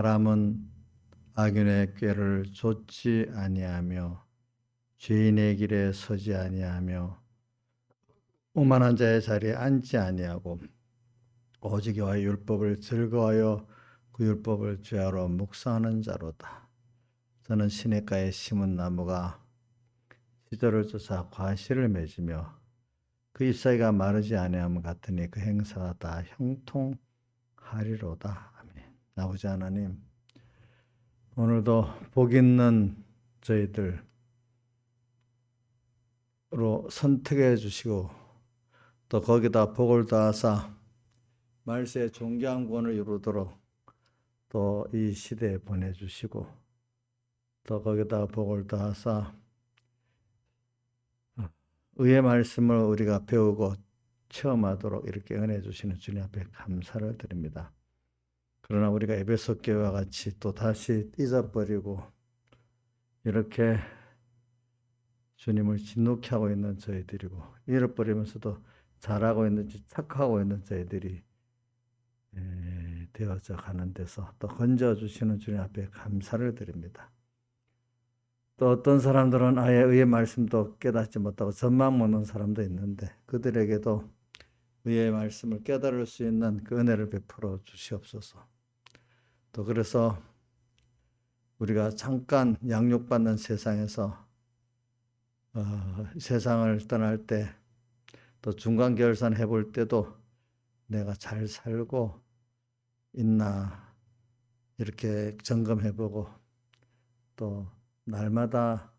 사람은 악인의 꾀를 좇지 아니하며 죄인의 길에 서지 아니하며 오만한 자의 자리에 앉지 아니하고 오직 여호와의 율법을 즐거워하여 그 율법을 죄하러 묵상하는 자로다. 저는 시냇가에 심은 나무가 시절을 쫓아 과실을 맺으며 그 잎사귀가 마르지 아니함 같으니 그 행사가 다 형통하리로다. 아멘. 아버지 하나님, 오늘도 복 있는 저희들로 선택해 주시고 또 거기다 복을 더하사 말세의 존귀한 구원을 이루도록 또 이 시대에 보내주시고 또 거기다 복을 더하사 의의 말씀을 우리가 배우고 체험하도록 이렇게 은혜 주시는 주님 앞에 감사를 드립니다. 그러나 우리가 에베소 교회와 같이 또 다시 잊어버리고 이렇게 주님을 진노케 하고 있는 저희들이고 잃어버리면서도 잘하고 있는지 착하고 있는 저희들이 되어져 가는 데서 또 건져주시는 주님 앞에 감사를 드립니다. 또 어떤 사람들은 아예 의의 말씀도 깨닫지 못하고 젖만 먹는 사람도 있는데 그들에게도 의의 말씀을 깨달을 수 있는 그 은혜를 베풀어 주시옵소서. 또 그래서 우리가 잠깐 양육받는 세상에서 세상을 떠날 때 또 중간결산 해볼 때도 내가 잘 살고 있나 이렇게 점검해보고 또 날마다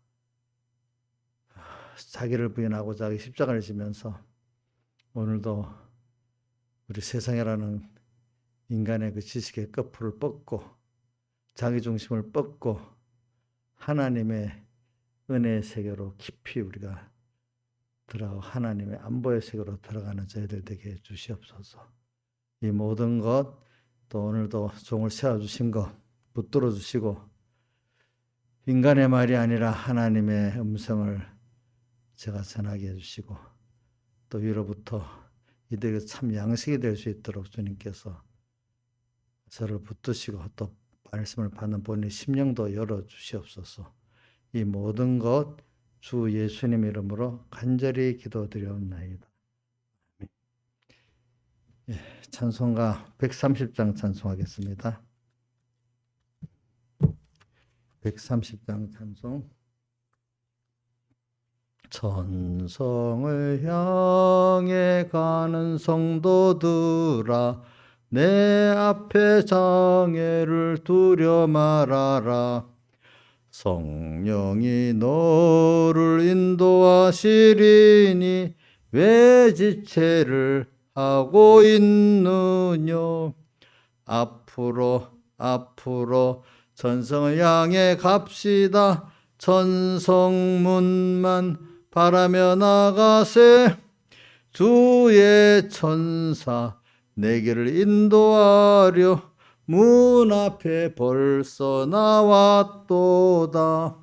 자기를 부인하고 자기 십자가를 지면서 오늘도 우리 세상이라는 인간의 그 지식의 거풀을 뻗고 자기중심을 뻗고 하나님의 은혜의 세계로 깊이 우리가 들어가고 하나님의 안보의 세계로 들어가는 저희들 되게 해주시옵소서. 이 모든 것 또 오늘도 종을 세워주신 것 붙들어 주시고 인간의 말이 아니라 하나님의 음성을 제가 전하게 해주시고 또 위로부터 이들에게 참 양식이 될 수 있도록 주님께서 저를 붙드시고 또 말씀을 받는 본인의 심령도 열어주시옵소서. 이 모든 것 주 예수님 이름으로 간절히 기도드려옵나이다. 찬송가 130장 찬송하겠습니다. 130장 찬송. 천성을 향해 가는 성도들아 내 앞에 장애를 두려 말아라. 성령이 너를 인도하시리니 왜 지체를 하고 있느냐. 앞으로 천성을 향해 갑시다. 천성문만 바라며 나가세. 주의 천사 내 길을 인도하려 문 앞에 벌써 나왔도다.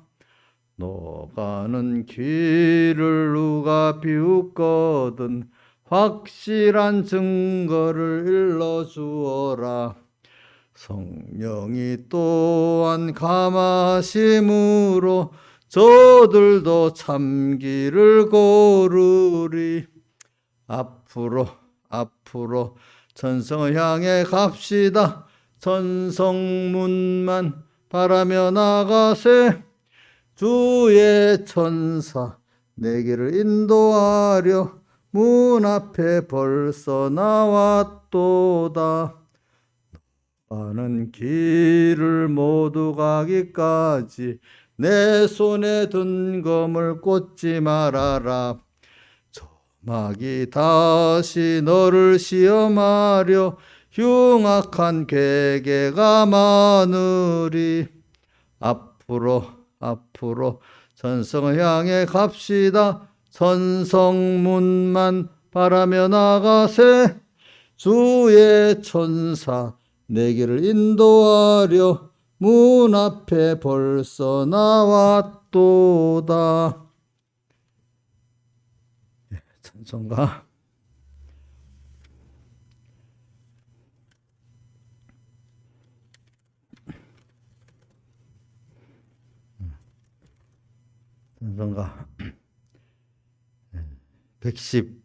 너가는 길을 누가 비웃거든 확실한 증거를 일러주어라. 성령이 또한 감하심으로 저들도 참길을 고르리. 앞으로 천성을 향해 갑시다. 천성문만 바라며 나가세. 주의 천사 내 길을 인도하려 문 앞에 벌써 나왔도다. 나는 길을 모두 가기까지 내 손에 든 검을 꽂지 말아라. 조막이 다시 너를 시험하려 흉악한 괴계가 많으리. 앞으로 천성을 향해 갑시다. 천성문만 바라며 나가세. 주의 천사 내 길을 인도하려 문 앞에 벌써 나왔도다. 찬송가 찬송가 110,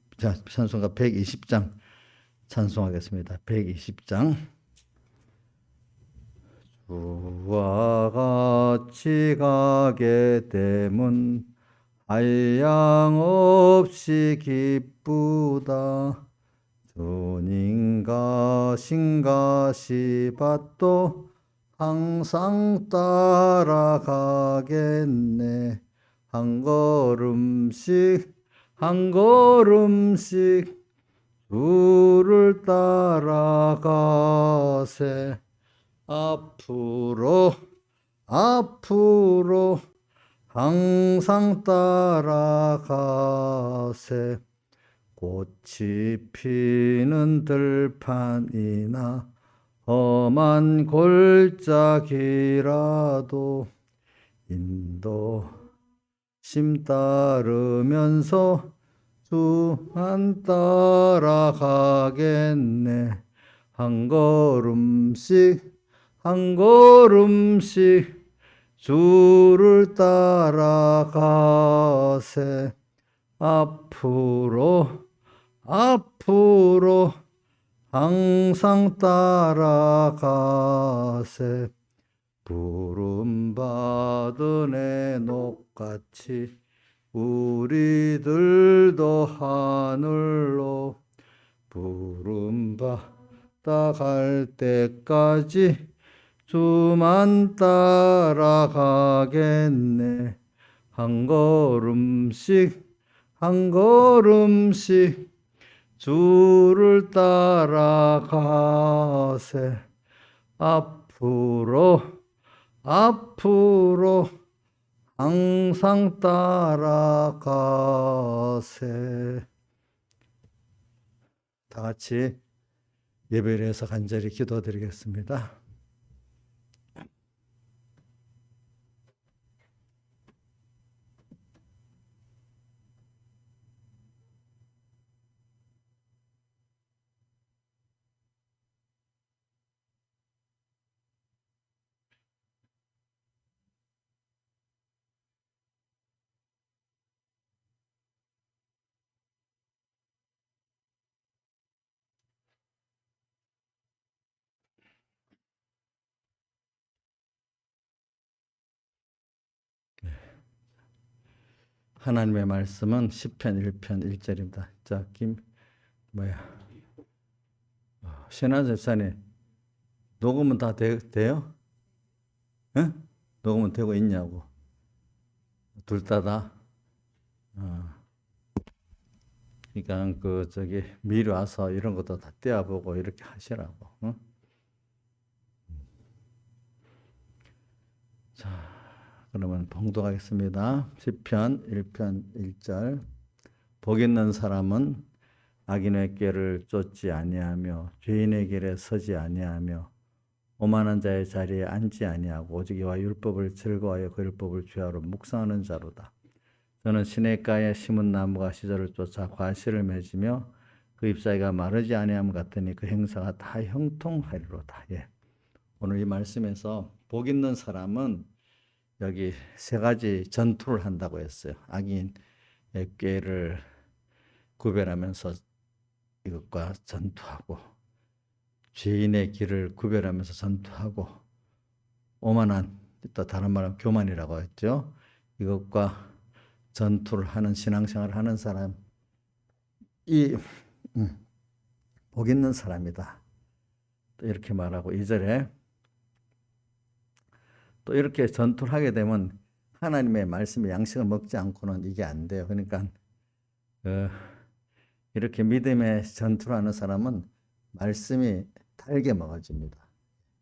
찬송가 120장 찬송하겠습니다. 120장. 주와 같이 가게 됨은 한량없이 기쁘다. 주님과 신가시 밭도 항상 따라가겠네. 한 걸음씩 한 걸음씩 주를 따라가세. 앞으로 앞으로 항상 따라가세. 꽃이 피는 들판이나 험한 골짜기라도 인도심 따르면서 주만 따라가겠네. 한 걸음씩 한 걸음씩 주를 따라가세. 앞으로 앞으로 항상 따라가세. 부름받은 에녹같이 우리들도 하늘로 부름받아 갈 때까지 주만 따라가겠네. 한 걸음씩 한 걸음씩 주를 따라가세. 앞으로 앞으로 항상 따라가세. 다 같이 예배를 해서 간절히 기도드리겠습니다. 하나님의 말씀은 시편 1편 1절입니다. 자, 신한제사님 녹음은 다 돼요? 응? 녹음은 되고 있냐고. 둘 다다. 그러니까 미리 와서 이런 것도 다 떼어보고 이렇게 하시라고. 응? 자, 그러면 봉독하겠습니다. 시편 1편 1절. 복 있는 사람은 악인의 길을 쫓지 아니하며 죄인의 길에 서지 아니하며 오만한 자의 자리에 앉지 아니하고 오직 여호와 율법을 즐거워하여 그 율법을 주야로 묵상하는 자로다. 저는 시냇가에 심은 나무가 시절을 쫓아 과실을 맺으며 그 잎사귀가 마르지 아니함 같으니 그 행사가 다 형통하리로다. 예. 오늘 이 말씀에서 복 있는 사람은 여기 세 가지 전투를 한다고 했어요. 악인의 꾀를 구별하면서 이것과 전투하고 죄인의 길을 구별하면서 전투하고 오만한, 또 다른 말로 교만이라고 했죠. 이것과 전투를 하는 신앙생활을 하는 사람이 복 있는 사람이다. 또 이렇게 말하고 2절에 또 이렇게 전투를 하게 되면 하나님의 말씀의 양식을 먹지 않고는 이게 안 돼요. 그러니까 이렇게 믿음의 전투를 하는 사람은 말씀이 달게 먹어집니다.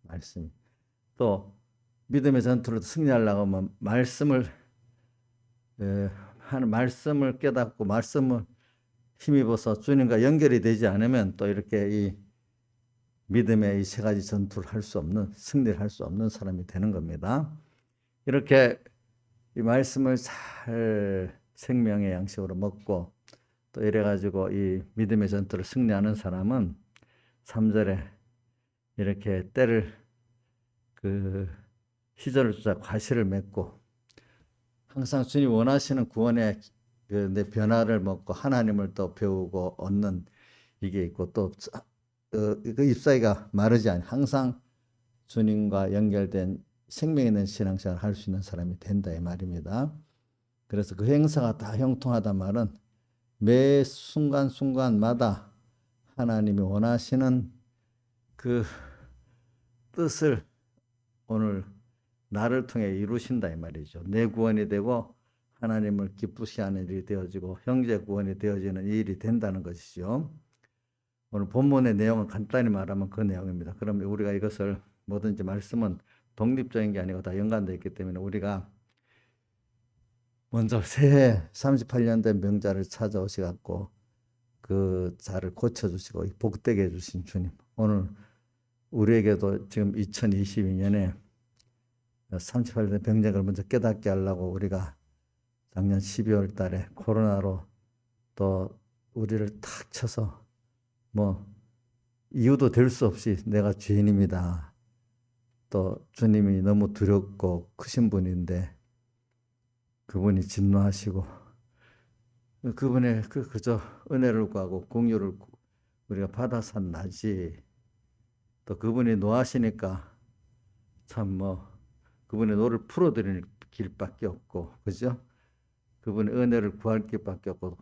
말씀이. 또 믿음의 전투를 승리하려고 하면 말씀을 깨닫고 말씀을 힘입어서 주님과 연결이 되지 않으면 또 이렇게 이 믿음의 이 세 가지 전투를 할 수 없는, 승리를 할 수 없는 사람이 되는 겁니다. 이렇게 이 말씀을 잘 생명의 양식으로 먹고 또 이래가지고 이 믿음의 전투를 승리하는 사람은 3절에 이렇게 때를 시절을 쫓아 과실을 맺고 항상 주님 원하시는 구원의 내 변화를 먹고 하나님을 또 배우고 얻는 이게 있고 또 그 잎사귀가 마르지 않아 항상 주님과 연결된 생명 있는 신앙생활을 할 수 있는 사람이 된다 이 말입니다. 그래서 그 행사가 다 형통하단 말은 매 순간순간마다 하나님이 원하시는 그 뜻을 오늘 나를 통해 이루신다 이 말이죠. 내 구원이 되고 하나님을 기쁘시게 하는 일이 되어지고 형제 구원이 되어지는 일이 된다는 것이죠. 오늘 본문의 내용은 간단히 말하면 그 내용입니다. 그러면 우리가 이것을 뭐든지 말씀은 독립적인 게 아니고 다 연관되어 있기 때문에 우리가 먼저 새해 38년 된 명자를 찾아오셔갖고 그 자를 고쳐주시고 복되게 해주신 주님, 오늘 우리에게도 지금 2022년에 38년 된 병자를 먼저 깨닫게 하려고 우리가 작년 12월 달에 코로나로 또 우리를 탁 쳐서 뭐 이유도 될 수 없이 내가 죄인입니다. 또 주님이 너무 두렵고 크신 분인데 그분이 진노하시고 그분의 그저 은혜를 구하고 공유를 우리가 받아 산 나지. 또 그분이 노하시니까 참 뭐 그분의 노를 풀어드리는 길밖에 없고, 그죠? 그분의 은혜를 구할 길밖에 없고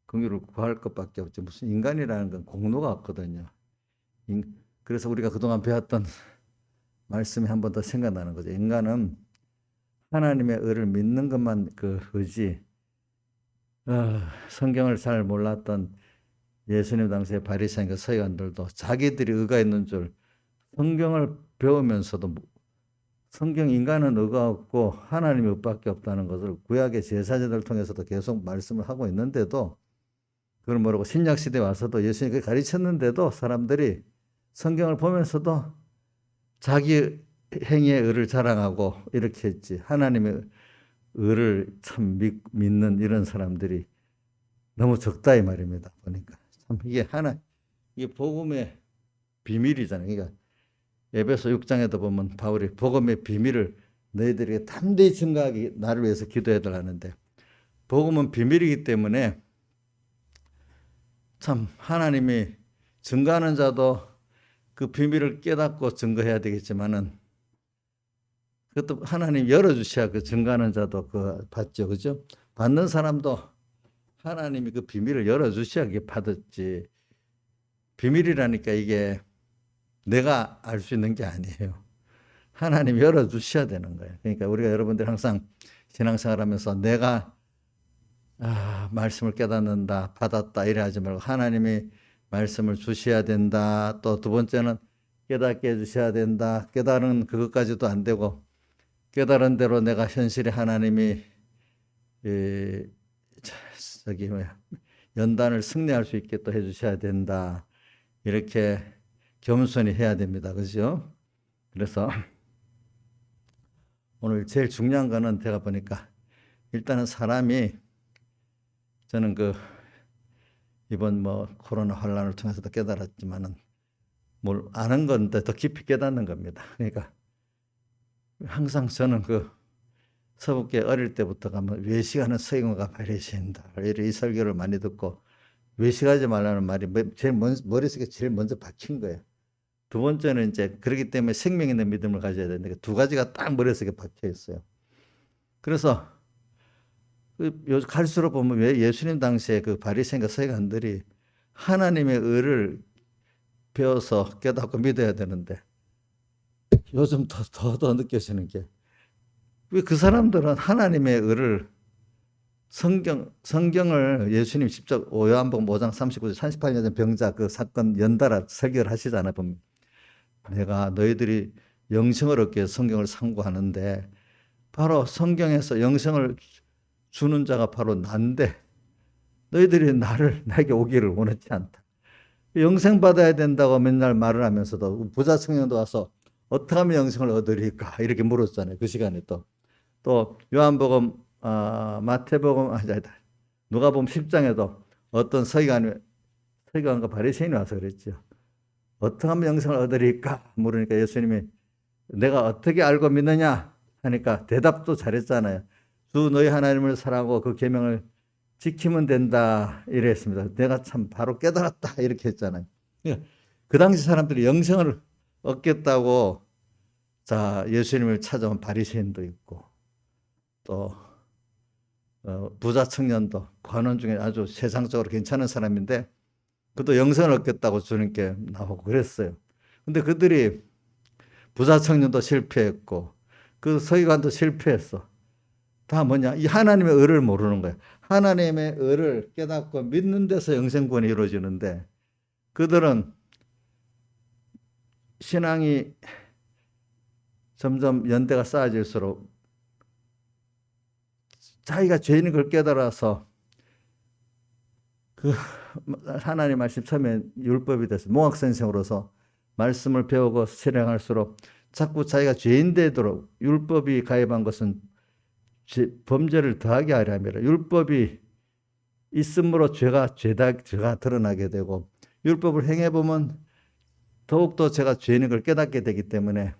공유를 구할 것밖에 없지. 무슨 인간이라는 건 공로가 없거든요. 그래서 우리가 그동안 배웠던 말씀이 한 번 더 생각나는 거죠. 인간은 하나님의 의를 믿는 것만 그 의지. 성경을 잘 몰랐던 예수님 당시의 바리새인과 서기관들도 자기들이 의가 있는 줄 성경을 배우면서도 성경 인간은 의가 없고 하나님의 의밖에 없다는 것을 구약의 제사장들을 통해서도 계속 말씀을 하고 있는데도 그걸 모르고 신약 시대에 와서도 예수님이 가르쳤는데도 사람들이 성경을 보면서도 자기 행위의 의를 자랑하고 이렇게 했지. 하나님의 의를 참 믿는 이런 사람들이 너무 적다 이 말입니다. 보니까 참 이게 복음의 비밀이잖아요. 그러니까 에베소 6장에도 보면 바울이 복음의 비밀을 너희들에게 담대히 증거하기 나를 위해서 기도해달라 하는데, 복음은 비밀이기 때문에 참 하나님이 증거하는 자도 그 비밀을 깨닫고 증거해야 되겠지만은 그것도 하나님 열어주셔야 그 증거하는 자도 그 받죠. 그죠? 받는 사람도 하나님이 그 비밀을 열어주셔야 그게 받았지. 비밀이라니까 이게 내가 알 수 있는 게 아니에요. 하나님 열어주셔야 되는 거예요. 그러니까 우리가 여러분들 항상 신앙생활 하면서 내가 말씀을 깨닫는다, 받았다 이래 하지 말고 하나님이 말씀을 주셔야 된다. 또 두 번째는 깨닫게 해주셔야 된다. 깨달은 그것까지도 안 되고 깨달은 대로 내가 현실에 하나님이 연단을 승리할 수 있게 또 해주셔야 된다. 이렇게 겸손히 해야 됩니다. 그죠? 그래서 오늘 제일 중요한 거는 제가 보니까 일단은 사람이 저는 이번 코로나 환란을 통해서도 깨달았지만은 뭘 아는 건데 더 깊이 깨닫는 겁니다. 그러니까 항상 저는 서북계 어릴 때부터 가면 외식하는 서기관과 바리새인다 이 설교를 많이 듣고 외식하지 말라는 말이 제 머릿속에 제일 먼저 박힌 거예요. 두 번째는 이제 그렇기 때문에 생명 있는 믿음을 가져야 되는데 두 가지가 딱 머릿속에 박혀 있어요. 그래서 갈수록 보면 왜 예수님 당시에 그 바리새인과 서기관들이 하나님의 의를 배워서 깨닫고 믿어야 되는데 요즘 더 느껴지는 게 왜 그 사람들은 하나님의 의를 성경을 예수님 직접 요한복음 5장 39절 38년 전 병자 그 사건 연달아 설교를 하시잖아요. 보면 내가 너희들이 영생을 얻기 위해서 성경을 상고하는데 바로 성경에서 영생을 주는 자가 바로 난데 너희들이 나에게 오기를 원하지 않다. 영생 받아야 된다고 맨날 말을 하면서도 부자 청년도 와서 어떻게 하면 영생을 얻으리까 이렇게 물었잖아요. 그 시간에 또 요한복음 마태복음 누가복음 10장에도 어떤 서기관과 바리새인이 와서 그랬죠. 어떻게 하면 영생을 얻으리까 물으니까 예수님이 내가 어떻게 알고 믿느냐 하니까 대답도 잘했잖아요. 주 너희 하나님을 사랑하고 그 계명을 지키면 된다 이랬습니다. 내가 참 바로 깨달았다 이렇게 했잖아요. 그 당시 사람들이 영생을 얻겠다고 자 예수님을 찾아온 바리새인도 있고 또 부자 청년도 관원 중에 아주 세상적으로 괜찮은 사람인데 그도 영생을 얻겠다고 주님께 나오고 그랬어요. 근데 그들이 부자 청년도 실패했고 그 서기관도 실패했어. 다 뭐냐? 이 하나님의 의를 모르는 거예요. 하나님의 의를 깨닫고 믿는 데서 영생권이 이루어지는데 그들은 신앙이 점점 연대가 쌓아질수록 자기가 죄인인 걸 깨달아서 그 하나님 말씀 처음에 율법이 됐어요. 몽학선생으로서 말씀을 배우고 실행할수록 자꾸 자기가 죄인 되도록 율법이 가입한 것은 범죄를 더하게 하려 함이라. 율법이 있음으로 죄가 드러나게 되고 율법을 행해보면 더욱더 제가 죄인인 걸 깨닫게 되기 때문에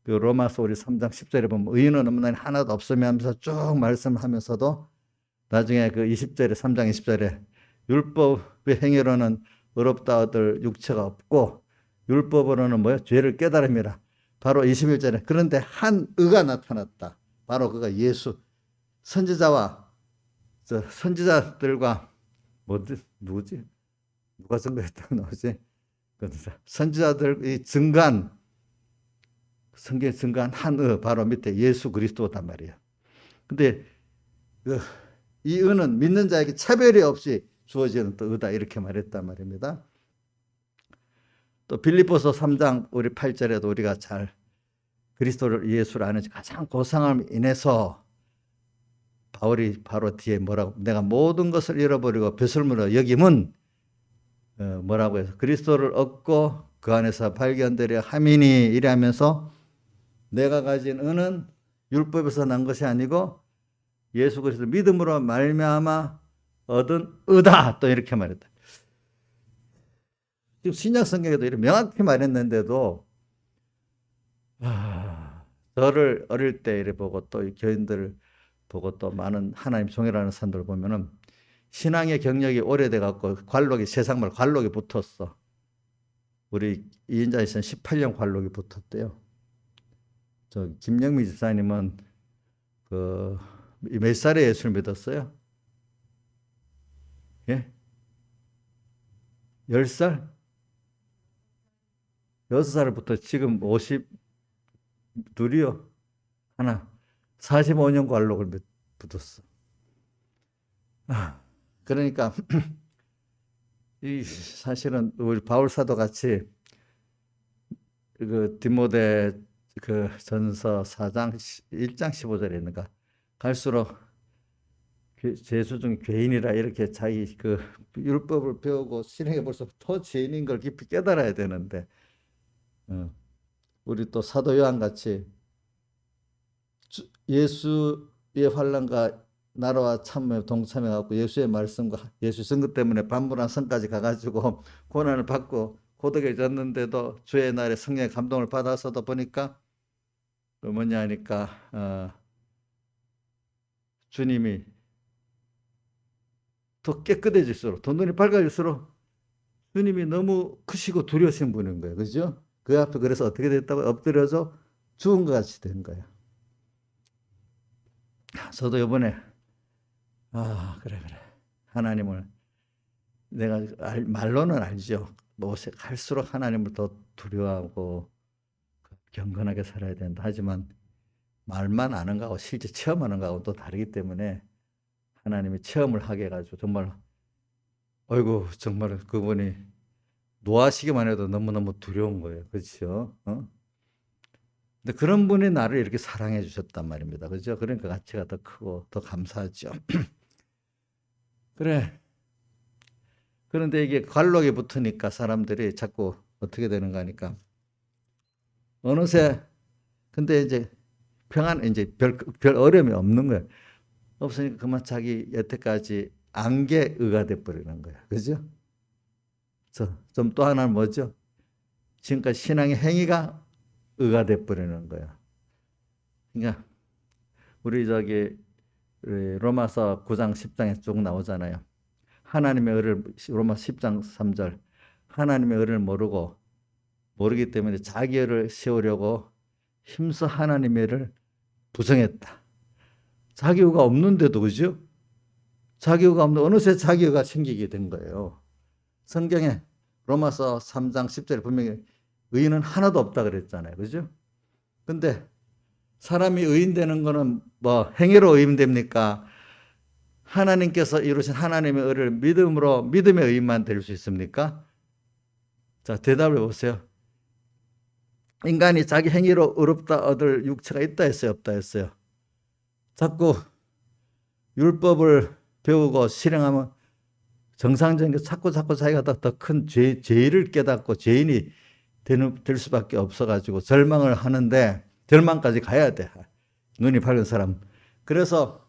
그 로마서 우리 3장 10절에 보면 의인은 없나니 하나도 없으며 하면서 쭉 말씀하면서도 나중에 그 20절에 3장 20절에 율법의 행위로는 의롭다 얻을 육체가 없고 율법으로는 뭐예요? 죄를 깨달음이라. 바로 21절에 그런데 한 의가 나타났다. 바로 그가 예수 선지자와 선지자들과 누구지? 누가 증거했다고 나오지? 선지자들이 증거한 성경에 증거한 한 의 바로 밑에 예수 그리스도단 말이에요. 근데 이 의는 믿는 자에게 차별이 없이 주어지는 또 의다 이렇게 말했단 말입니다. 또 빌립보서 3장 우리 8절에도 우리가 잘 그리스도를 예수를 아는 가장 고상함 인해서 바울이 바로 뒤에 뭐라고 내가 모든 것을 잃어버리고 배설물로 여김은 뭐라고 해서 그리스도를 얻고 그 안에서 발견되려 함이니 이래 하면서 내가 가진 은은 율법에서 난 것이 아니고 예수 그리스도 믿음으로 말미암아 얻은 의다 또 이렇게 말했다. 지금 신약 성경에도 이렇게 명확히 말했는데도 저를 어릴 때 이래 보고 또 교인들을 보고 또 많은 하나님 종이라는 사람들 보면은 신앙의 경력이 오래돼 갖고 관록이 세상말 관록이 붙었어. 우리 이인자에서는 18년 관록이 붙었대요. 저 김영미 집사님은 그 몇 살에 예수를 믿었어요? 예? 10살? 6살부터 지금 52이요. 하나 45년 관록을 붙었어. 그러니까 이 사실은 우리 바울 사도 같이 그 디모데 그 전서 4장 1장 15절에 있는가 갈수록 죄수 중 죄인이라 이렇게 자기 그 율법을 배우고 실행해 볼수록 더 죄인인 걸 깊이 깨달아야 되는데 우리 또 사도 요한 같이 예수의 환난과 나라와 참에 동참해 갖고 예수의 말씀과 예수 증거 때문에 반문한 성까지 가가지고 고난을 받고 고독해졌는데도 주의 날에 성령의 감동을 받아서도 보니까 뭐냐 하니까 주님이 더 깨끗해질수록 더 눈이 밝아질수록 주님이 너무 크시고 두려우신 분인 거예요. 그죠? 그 앞에 그래서 어떻게 됐다고 엎드려서 죽은 것 같이 된 거예요. 저도 이번에 그래 하나님을 내가 말로는 알죠. 뭐 할수록 하나님을 더 두려워하고 경건하게 살아야 된다. 하지만 말만 아는 거하고 실제 체험하는 거하고 또 다르기 때문에 하나님이 체험을 하게 해가지고 정말 어이구 정말 그분이 노하시기만 해도 너무너무 두려운 거예요. 그렇죠? 근데 그런 분이 나를 이렇게 사랑해 주셨단 말입니다. 그죠? 그러니까 가치가 더 크고 더 감사하죠. 그래. 그런데 이게 관록이 붙으니까 사람들이 자꾸 어떻게 되는가 하니까 어느새 근데 이제 평안 이제 별 어려움이 없는 거예요. 없으니까 그만 자기 여태까지 안개의가 돼버리는 거예요. 그죠? 좀 또 하나는 뭐죠? 지금까지 신앙의 행위가 의가 돼버리는 거예요. 그러니까 우리 로마서 9장 10장에 쭉 나오잖아요. 하나님의 의를 로마 10장 3절 하나님의 의를 모르기 때문에 자기 의를 세우려고 힘써 하나님의 의를 부정했다. 자기 의가 없는데도 그죠? 자기 의가 없는 어느새 자기 의가 생기게 된 거예요. 성경에 로마서 3장 10절에 분명히 의인은 하나도 없다 그랬잖아요. 그죠? 근데 사람이 의인 되는 거는 뭐 행위로 의인 됩니까? 하나님께서 이루신 하나님의 의를 믿음으로 믿음의 의인만 될 수 있습니까? 자, 대답을 보세요. 인간이 자기 행위로 의롭다 얻을 육체가 있다 했어요, 없다 했어요? 자꾸 율법을 배우고 실행하면 정상적인 게 자꾸 자기가 더 큰 죄를 깨닫고 죄인이 될 수밖에 없어가지고 절망을 하는데 절망까지 가야 돼. 눈이 밝은 사람. 그래서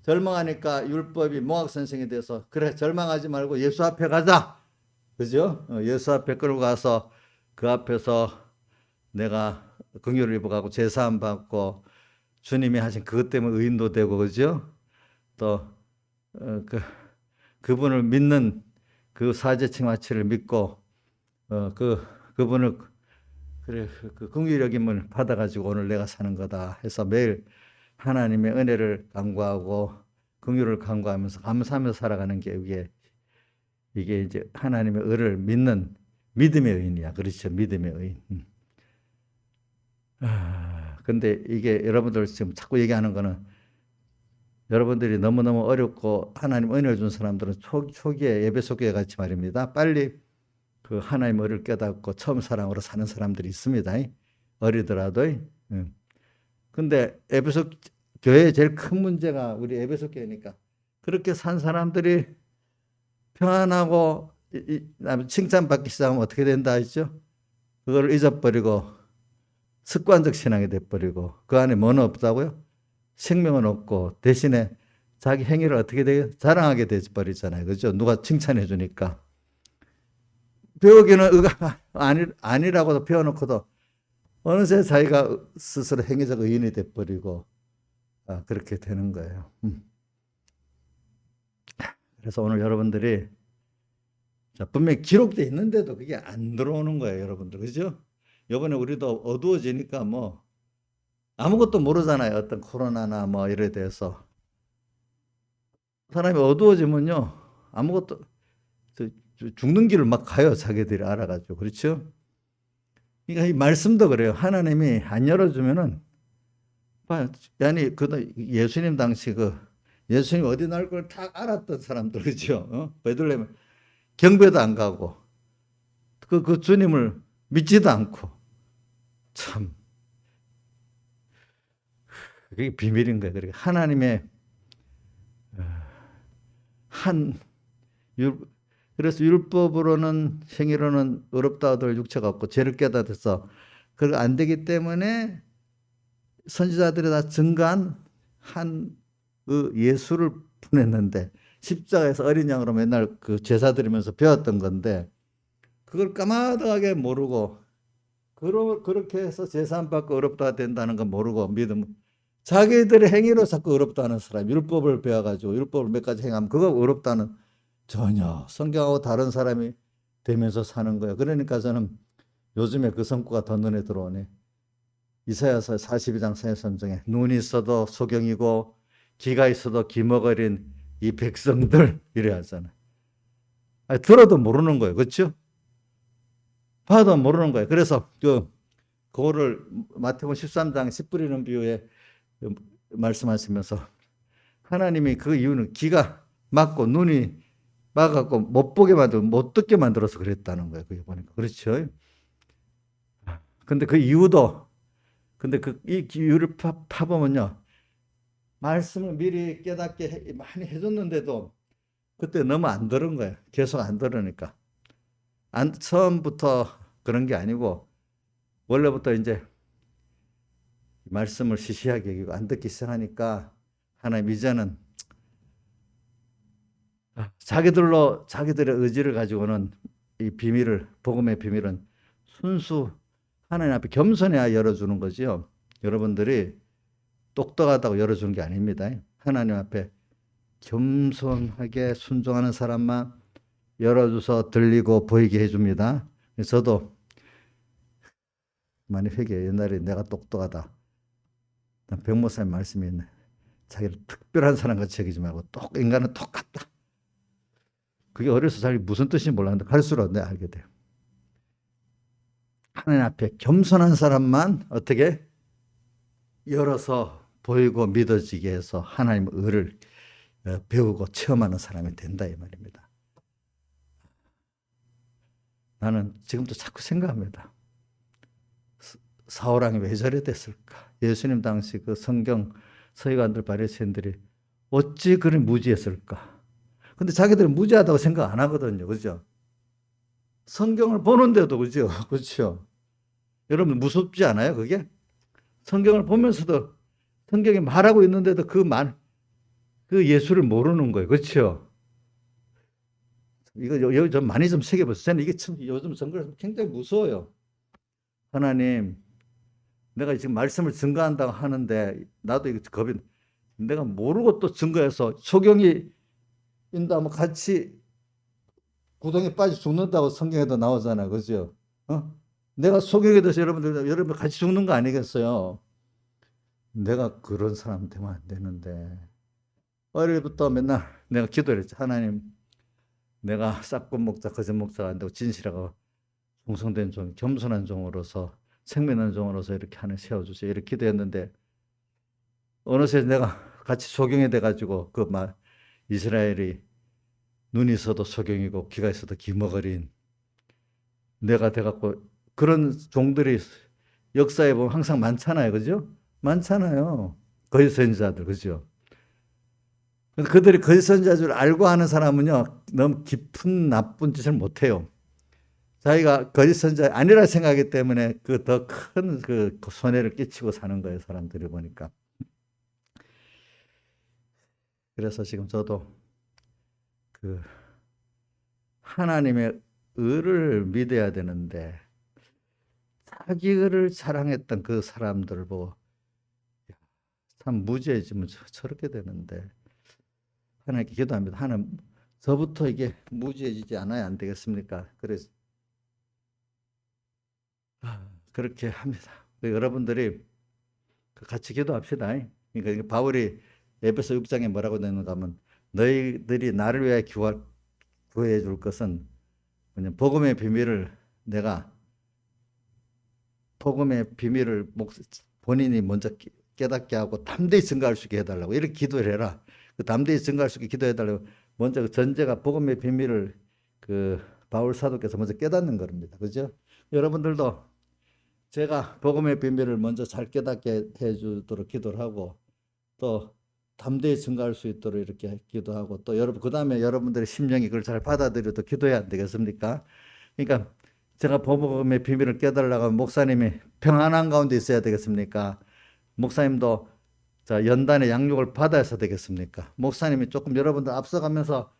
절망하니까 율법이 몽학선생이 돼서 그래 절망하지 말고 예수 앞에 가자. 그죠? 예수 앞에 끌고 가서 그 앞에서 내가 긍휼을 입어가고 제사함 받고 주님이 하신 그것 때문에 의인도 되고 그죠? 또 그분을 믿는 그 사제칭화치를 믿고 그분을 그래 그 긍휼 여김을 받아가지고 오늘 내가 사는 거다 해서 매일 하나님의 은혜를 간구하고 긍휼을 간구하면서 감사하며 살아가는 게 이게 이제 하나님의 의를 믿는 믿음의 의인이야. 그렇죠? 믿음의 의인. 근데 이게 여러분들 지금 자꾸 얘기하는 거는 여러분들이 너무너무 어렵고 하나님 은혜를 준 사람들은 초기에 에베소 교회 같이 말입니다. 빨리 그 하나님 의를 깨닫고 처음 사랑으로 사는 사람들이 있습니다. 어리더라도. 근데 에베소 교회의 제일 큰 문제가 우리 에베소 교회니까 그렇게 산 사람들이 평안하고 칭찬받기 시작하면 어떻게 된다 했죠? 그걸 잊어버리고 습관적 신앙이 돼버리고 그 안에 뭐는 없다고요? 생명은 없고 대신에 자기 행위를 어떻게 돼요? 자랑하게 돼버리잖아요. 그죠? 누가 칭찬해 주니까. 배우기는 의가 아니라고도 배워놓고도 어느새 자기가 스스로 행위적 의인이 돼버리고 그렇게 되는 거예요. 그래서 오늘 여러분들이 분명히 기록되어 있는데도 그게 안 들어오는 거예요. 여러분들. 그죠? 이번에 우리도 어두워지니까 뭐 아무것도 모르잖아요. 어떤 코로나나 뭐 이래 대해서. 사람이 어두워지면요. 아무것도 죽는 길을 막 가요. 자기들이 알아가지고. 그렇죠? 그러니까 이 말씀도 그래요. 하나님이 안 열어주면은 아니 예수님 당시 예수님 어디 날 걸 다 알았던 사람들 그죠? 베들레헴 경배도 안 가고 그 주님을 믿지도 않고 참 그게 비밀인 거예요. 그러니까 하나님의 그래서 율법으로는 행위로는 의롭다 얻을 육체가 없고 죄를 깨닫아서 그거 안 되기 때문에 선지자들이 다 증거한 예수를 보냈는데 십자가에서 어린 양으로 맨날 그 제사 드리면서 배웠던 건데 그걸 까마득하게 모르고 그렇게 해서 제사 안 받고 의롭다 된다는 건 모르고 자기들의 행위로 자꾸 의롭다 하는 사람 율법을 배워가지고 율법을 몇 가지 행하면 그거 의롭다는 전혀 성경하고 다른 사람이 되면서 사는 거예요. 그러니까 저는 요즘에 그 성구가 더 눈에 들어오네. 이사야서 42장 43장에 눈이 있어도 소경이고 귀가 있어도 기먹어린 이 백성들 이래 하잖아요. 들어도 모르는 거예요. 그렇죠? 봐도 모르는 거예요. 그래서 그거를 마태복음 13장 씨 뿌리는 비유에 말씀하시면서 하나님이 그 이유는 귀가 막고 눈이 막았고 못 보게 만들고 못 듣게 만들어서 그랬다는 거예요. 그게 보니까 그렇죠. 근데 그 이유도 이 이유를 파보면요 말씀을 미리 깨닫게 많이 해줬는데도 그때 너무 안 들은 거예요. 계속 안 들으니까 처음부터 그런 게 아니고 원래부터 이제 말씀을 시시하게 여기고 안 듣기 시작하니까 하나님 이제는 자기들의 의지를 가지고는 이 복음의 비밀은 순수 하나님 앞에 겸손해야 열어주는 거지요. 여러분들이 똑똑하다고 열어주는 게 아닙니다. 하나님 앞에 겸손하게 순종하는 사람만 열어줘서 들리고 보이게 해줍니다. 저도 많이 회개해요. 옛날에 내가 똑똑하다. 백목사님 말씀이 있네. 자기를 특별한 사람 같이 여기지 말고 인간은 똑같다. 그게 어려서 자기 무슨 뜻인지 몰랐는데 갈수록 내가 알게 돼요. 하나님 앞에 겸손한 사람만 어떻게 열어서 보이고 믿어지게 해서 하나님의 의를 배우고 체험하는 사람이 된다 이 말입니다. 나는 지금도 자꾸 생각합니다. 사울왕이 왜 저래 됐을까? 예수님 당시 그 성경 서기관들 바리새인들이 어찌 그리 무지했을까? 근데 자기들은 무지하다고 생각 안 하거든요. 그죠? 성경을 보는데도 그죠? 그렇죠? 여러분 무섭지 않아요? 그게? 성경을 보면서도 성경이 말하고 있는데도 그 예수를 모르는 거예요. 그렇죠? 이거 좀 많이 좀 새겨보세요. 저는 이게 참 요즘 선거에서 굉장히 무서워요. 하나님, 내가 지금 말씀을 증거한다고 하는데 나도 이거 겁이 내가 모르고 또 증거해서 소경이 인도하면 같이 구덩이에 빠져 죽는다고 성경에도 나오잖아. 그죠? 내가 소경이 돼서 여러분 같이 죽는 거 아니겠어요? 내가 그런 사람 되면 안 되는데. 어려부터 맨날 내가 기도를 했지. 하나님, 내가 싹군 목자, 거짓 목자가 안 되고 진실하고 충성된 종, 겸손한 종으로서 생명난 종으로서 이렇게 하나 세워주세요. 이렇게 기도했는데 어느새 내가 같이 소경이 돼가지고 이스라엘이 눈이 있어도 소경이고 귀가 있어도 귀머거린 내가 돼갖고 그런 종들이 역사에 보면 항상 많잖아요. 그죠? 많잖아요. 거짓 선지자들. 그죠? 그들이 거짓 선지자인 줄 알고 하는 사람은요, 너무 깊은 나쁜 짓을 못해요. 자기가 거짓 선지자 아니라 생각하기 때문에 그 더 큰 그 손해를 끼치고 사는 거예요, 사람들이 보니까. 그래서 지금 저도 그 하나님의 의를 믿어야 되는데 자기를 자랑했던 그 사람들 보고 참 무지해지면 저렇게 되는데 하나님께 기도합니다. 하나님, 저부터 이게 무지해지지 않아야 안 되겠습니까? 그래서 그렇게 합니다. 여러분들이 같이 기도합시다. 그러니까 바울이 에베소 6장에 뭐라고 되는가 하면 너희들이 나를 위해 구해 줄 것은 복음의 비밀을 내가 복음의 비밀을 본인이 먼저 깨닫게 하고 담대히 증거할 수 있게 해달라고 이렇게 기도를 해라. 그 담대히 증거할 수 있게 기도해달라고 먼저 그 전제가 복음의 비밀을 그 바울 사도께서 먼저 깨닫는 겁니다. 그죠? 여러분들도 제가 복음의 비밀을 먼저 잘 깨닫게 해주도록 기도를 하고 또 담대히 증거할 수 있도록 이렇게 기도하고 또 여러분 그 다음에 여러분들의 심령이 그걸 잘 받아들여도 기도해야 안 되겠습니까? 그러니까 제가 복음의 비밀을 깨달으려고 하면 목사님이 평안한 가운데 있어야 되겠습니까? 목사님도 자 연단의 양육을 받아야 되겠습니까? 목사님이 조금 여러분들 앞서가면서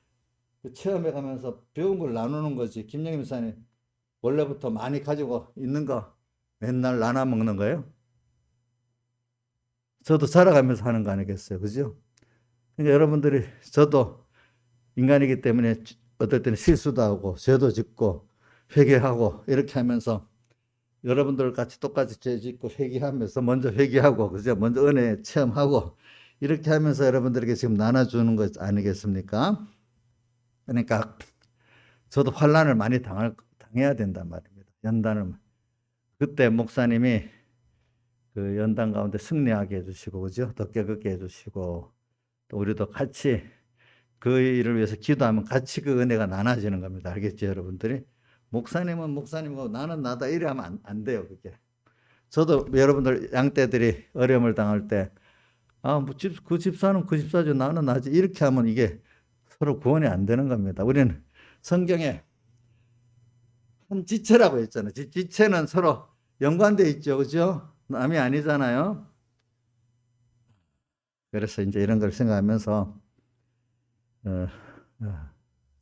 체험해가면서 배운 걸 나누는 거지. 김영임 목사님 원래부터 많이 가지고 있는 거 맨날 나눠 먹는 거예요? 저도 자라가면서 하는 거 아니겠어요? 그죠? 그러니까 여러분들이 저도 인간이기 때문에 어떨 때는 실수도 하고 죄도 짓고 회개하고 이렇게 하면서 여러분들 같이 똑같이 죄 짓고 회개하면서 먼저 회개하고 그죠? 먼저 은혜 체험하고 이렇게 하면서 여러분들에게 지금 나눠주는 것 아니겠습니까? 그러니까 저도 환난을 많이 당해야 된단 말입니다. 연단을. 그때 목사님이 그 연단 가운데 승리하게 해주시고 그죠? 더 깨끗게 해주시고 또 우리도 같이 그 일을 위해서 기도하면 같이 그 은혜가 나눠지는 겁니다. 알겠죠, 여러분들이? 목사님은 목사님이고 나는 나다 이래 하면 안 돼요, 그게. 저도 여러분들 양떼들이 어려움을 당할 때 그 집사는 그 집사죠. 나는 나지. 이렇게 하면 이게 서로 구원이 안 되는 겁니다. 우리는 성경에 한 지체라고 했잖아요. 지체는 서로 연관되어 있죠. 그죠? 남이 아니잖아요. 그래서 이제 이런 걸 생각하면서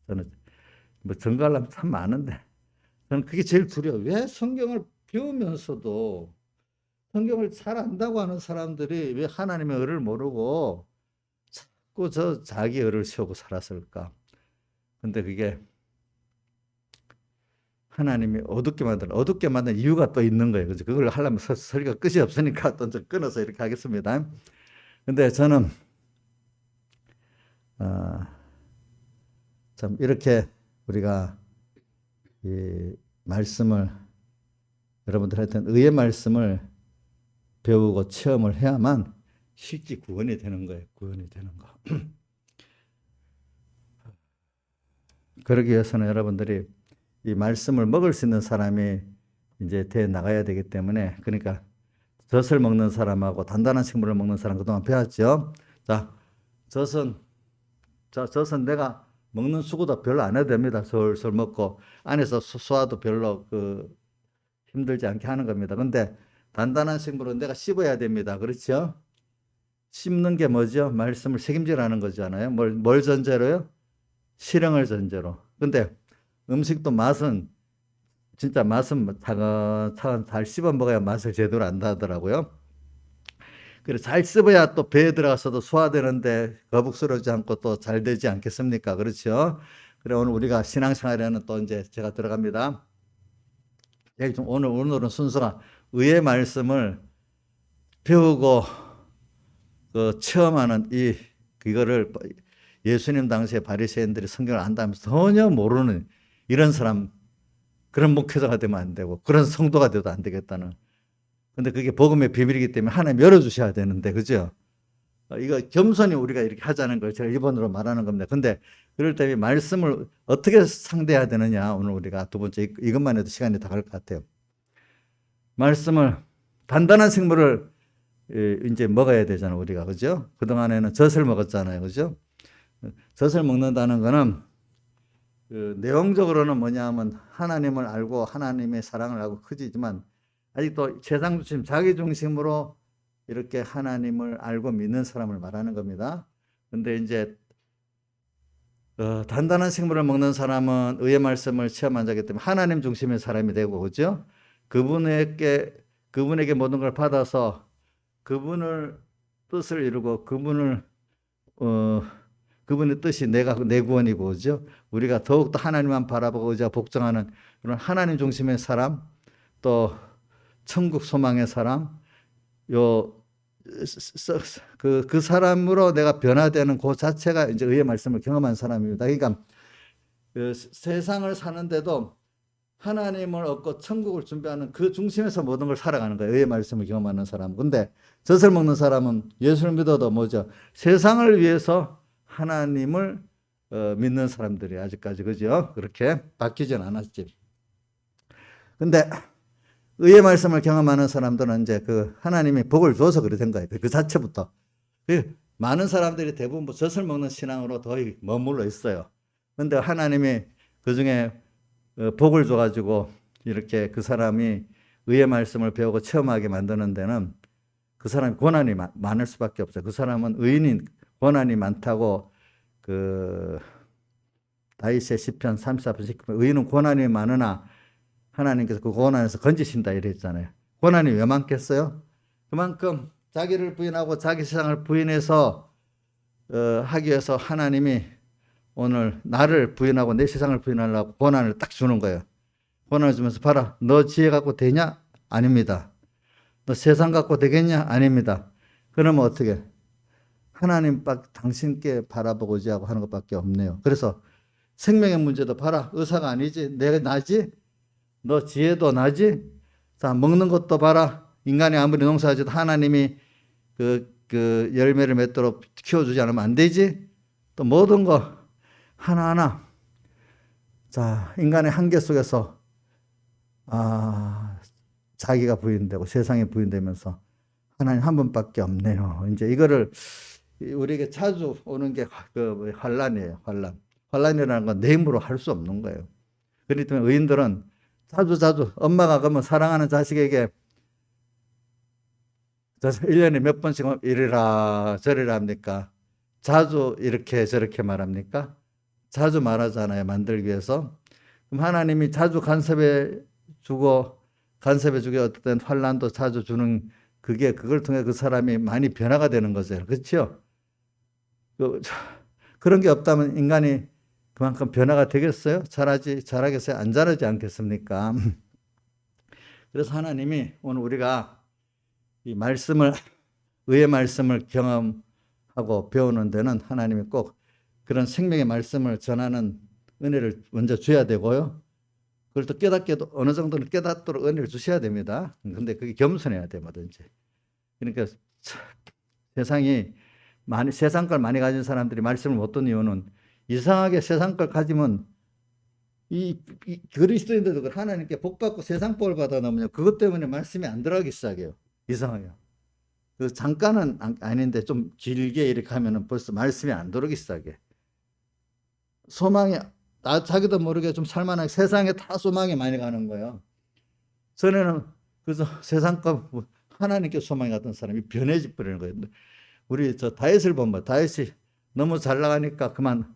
저는 뭐 증거하려면 참 많은데 저는 그게 제일 두려워요. 왜 성경을 배우면서도 성경을 잘 안다고 하는 사람들이 왜 하나님의 의를 모르고 자꾸 자기 의를 세우고 살았을까? 근데 그게 하나님이 어둡게 만든 이유가 또 있는 거예요. 그죠? 그걸 하려면 설교가 끝이 없으니까 또 끊어서 이렇게 하겠습니다. 근데 저는, 참, 이렇게 우리가 이 말씀을, 여러분들한테 의의 말씀을 배우고 체험을 해야만 쉽게 구원이 되는 거예요. 구원이 되는 거. 그러기 위해서는 여러분들이 이 말씀을 먹을 수 있는 사람이 이제 돼 나가야 되기 때문에, 그러니까 젖을 먹는 사람하고 단단한 식물을 먹는 사람 그동안 배웠죠. 자, 젖은 내가 먹는 수고도 별로 안 해도 됩니다. 솔솔 먹고 안에서 소화도 별로 힘들지 않게 하는 겁니다. 근데 단단한 식물은 내가 씹어야 됩니다. 그렇죠? 씹는 게 뭐죠? 말씀을 책임지라는 거잖아요. 뭘 전제로요? 실행을 전제로. 근데 음식도 진짜 맛은 차근차근 잘 씹어 먹어야 맛을 제대로 안다 하더라고요. 그래서 잘 씹어야 또 배에 들어가서도 소화되는데 거북스러우지 않고 또 잘 되지 않겠습니까? 그렇죠? 그래, 오늘 우리가 신앙생활에는 또 이제 제가 들어갑니다. 오늘은 순서가 의의 말씀을 배우고 체험하는 이거를 예수님 당시에 바리새인들이 성경을 안다면서 전혀 모르는 이런 사람, 그런 목회자가 되면 안 되고 그런 성도가 돼도 안 되겠다는. 근데 그게 복음의 비밀이기 때문에 하나님 열어주셔야 되는데, 그죠? 이거 겸손히 우리가 이렇게 하자는 걸 제가 일본어로 말하는 겁니다. 근데 그럴 때 말씀을 어떻게 상대해야 되느냐, 오늘 우리가 두 번째 이것만 해도 시간이 다 갈 것 같아요. 말씀을, 단단한 식물을 이제 먹어야 되잖아요, 우리가. 그죠? 그동안에는 젖을 먹었잖아요. 그죠? 젖을 먹는다는 거는 내용적으로는 뭐냐 하면 하나님을 알고 하나님의 사랑을 알고 크지만 아직도 세상 중심, 자기 중심으로 이렇게 하나님을 알고 믿는 사람을 말하는 겁니다. 근데 이제 단단한 식물을 먹는 사람은 의의 말씀을 체험한 자이기 때문에 하나님 중심의 사람이 되고, 그죠? 그분에게 모든 걸 받아서 그분을 뜻을 이루고 그분의 뜻이 내 구원이고, 그죠? 우리가 더욱더 하나님만 바라보고 의지하고 복종하는 그런 하나님 중심의 사람, 또 천국 소망의 사람, 그 사람으로 내가 변화되는 그 자체가 이제 의의 말씀을 경험한 사람입니다. 그러니까 세상을 사는데도 하나님을 얻고 천국을 준비하는 그 중심에서 모든 걸 살아가는 거예요. 의의 말씀을 경험하는 사람. 근데 젖을 먹는 사람은 예수를 믿어도 뭐죠? 세상을 위해서 하나님을 믿는 사람들이 아직까지, 그죠? 그렇게 바뀌진 않았지. 근데 의의 말씀을 경험하는 사람들은 이제 하나님이 복을 줘서 그래 된 거예요. 그 자체부터. 많은 사람들이 대부분 젖을 먹는 신앙으로 거의 머물러 있어요. 근데 하나님이 그 중에 복을 줘가지고 이렇게 그 사람이 의의 말씀을 배우고 체험하게 만드는 데는 그 사람이 고난이 많을 수밖에 없어요. 그 사람은 의인인 고난이 많다고 다윗의 시편 34편 19편 의인은 고난이 많으나 하나님께서 그 고난에서 건지신다 이랬잖아요. 고난이 왜 많겠어요? 그만큼 자기를 부인하고 자기 세상을 부인해서 하기 위해서 하나님이 오늘 나를 부인하고 내 세상을 부인하려고 고난을 딱 주는 거예요. 고난을 주면서 봐라, 너 지혜 갖고 되냐? 아닙니다. 너 세상 갖고 되겠냐? 아닙니다. 그러면 어떻게? 하나님 당신께 바라보고 의지하고 하는 것밖에 없네요. 그래서 생명의 문제도 봐라, 의사가 아니지, 내가 나지? 너 지혜도 나지? 자, 먹는 것도 봐라, 인간이 아무리 농사지어도 하나님이 그 열매를 맺도록 키워주지 않으면 안 되지? 또 모든 거 하나하나, 자, 인간의 한계 속에서 자기가 부인되고 세상에 부인되면서 하나님 한 분밖에 없네요. 이제 이거를 우리에게 자주 오는 게 환란이에요. 환란이라는 건 내 힘으로 할 수 없는 거예요. 그렇기 때문에 의인들은 자주 엄마가 그러면 사랑하는 자식에게 1년에 몇 번씩 이래라 저래라 합니까? 자주 이렇게 저렇게 말합니까? 자주 말하잖아요. 만들기 위해서. 그럼 하나님이 자주 간섭해 주게 어떤 환란도 자주 주는 그걸 통해 그 사람이 많이 변화가 되는 거죠. 그렇죠? 그런 게 없다면 인간이 그만큼 변화가 되겠어요? 잘하겠어요? 안 잘하지 않겠습니까? 그래서 하나님이 오늘 우리가 이 말씀을, 의의 말씀을 경험하고 배우는 데는 하나님이 꼭 그런 생명의 말씀을 전하는 은혜를 먼저 줘야 되고요. 그걸 또 깨닫게도 어느 정도는 깨닫도록 은혜를 주셔야 됩니다. 근데 그게 겸손해야 돼, 뭐든지. 그러니까 세상 걸 많이 가진 사람들이 말씀을 못 듣는 이유는 이상하게 세상 걸 가지면 이 그리스도인들도 하나님께 복 받고 세상 복을 받아 놓으면 그것 때문에 말씀이 안 들어가기 시작해요. 이상하게요. 그 잠깐은 아닌데 좀 길게 이렇게 하면은 벌써 말씀이 안 들어오기 시작해. 소망이 자기도 모르게 좀 살만하게 세상에 다 소망이 많이 가는 거예요. 전에는 그래서 세상 거 하나님께 소망이 갔던 사람이 변해져 버리는 거예요. 우리 저 다윗을 보면 다윗이 너무 잘 나가니까 그만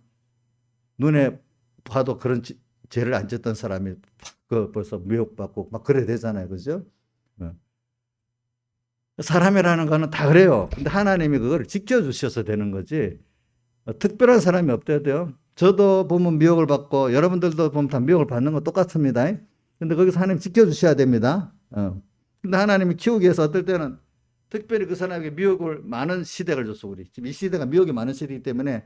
눈에 봐도 그런 죄를 안 짓던 사람이 벌써 미혹받고 막 그래 되잖아요. 그죠? 사람이라는 거는 다 그래요. 근데 하나님이 그걸 지켜주셔서 되는 거지. 특별한 사람이 없대야 돼요. 저도 보면 미혹을 받고 여러분들도 보면 다 미혹을 받는 건 똑같습니다. 근데 거기서 하나님 지켜주셔야 됩니다. 근데 하나님이 키우기 위해서 어떨 때는 특별히 그 사람에게 미혹을 많은 시대를 줬어. 우리 지금 이 시대가 미혹이 많은 시대이기 때문에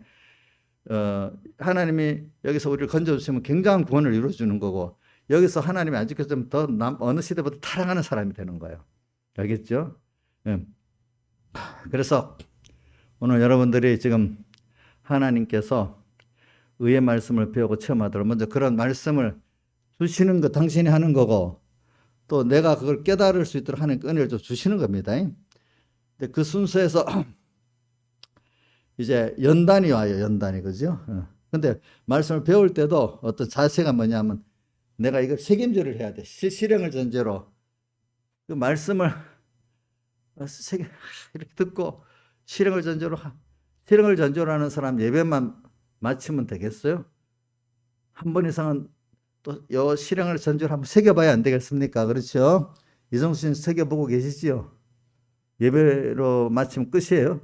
하나님이 여기서 우리를 건져주시면 굉장한 구원을 이루어주는 거고 여기서 하나님이 안 지켜주면 더 어느 시대보다 타락하는 사람이 되는 거예요. 알겠죠? 그래서 오늘 여러분들이 지금 하나님께서 의의 말씀을 배우고 체험하도록 먼저 그런 말씀을 주시는 거 당신이 하는 거고 또 내가 그걸 깨달을 수 있도록 하는 은혜를 좀 주시는 겁니다. 근데 그 순서에서 이제 연단이 와요. 연단이. 그죠? 근데 말씀을 배울 때도 어떤 자세가 뭐냐면 내가 이걸 책임질을 해야 돼. 실행을 전제로 그 말씀을 이렇게 듣고 실행을 전제로 하는 사람 예배만 마치면 되겠어요? 한 번 이상은 또 요 실행을 전제로 한번 새겨봐야 안 되겠습니까? 그렇죠? 이정수 씨 새겨보고 계시지요? 예배로 마치면 끝이에요?